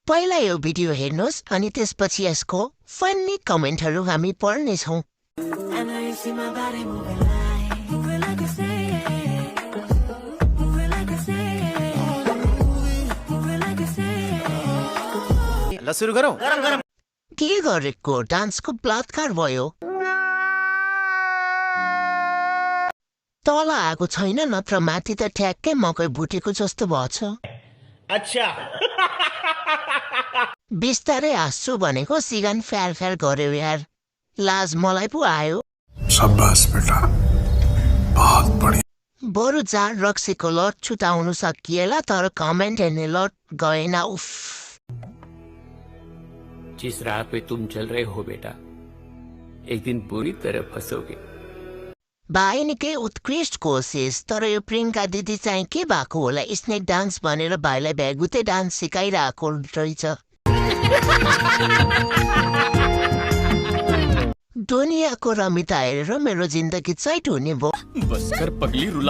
पहिला यो भिडियो हेर्नुहोस् अनि त्यसपछि यसको फन्नी कमेन्टहरू हामी पढ्नेछौँ। ल सुरु गरौँ। के गरेको डान्सको बलात्कार भयो। तल आएको छैन नत्र माथि त ठ्याक्कै मकै भुटेको जस्तो भएछ। अच्छा बिस्तारै हाँस्छु भनेको सिगान फ्याल फ्याल गर्यो यार। लाज मलाई पो आयो। शाबाश बेटा, बहुत बढिया। बरु जाँड रक्सीको लट छुटाउनु सकिएला तर कमेन्ट हेर्ने लट गएन। उफ। जिस राह पे तुम चल रहे हो बेटा, एक दिन बुरी तरह फंसोगे। भाइ निकै उत्कृष्ट कोसिस, तर यो प्रियङ्का दिदी चाहिँ के भएको होला। स्नेक डान्स भनेर भाइलाई भ्यागुते डान्स सिकाइरहेको रहेछ। दुनियाँको रमिता हेरेर मेरो जिन्दगी चैट हुने भयो। बस कर पगली रुला।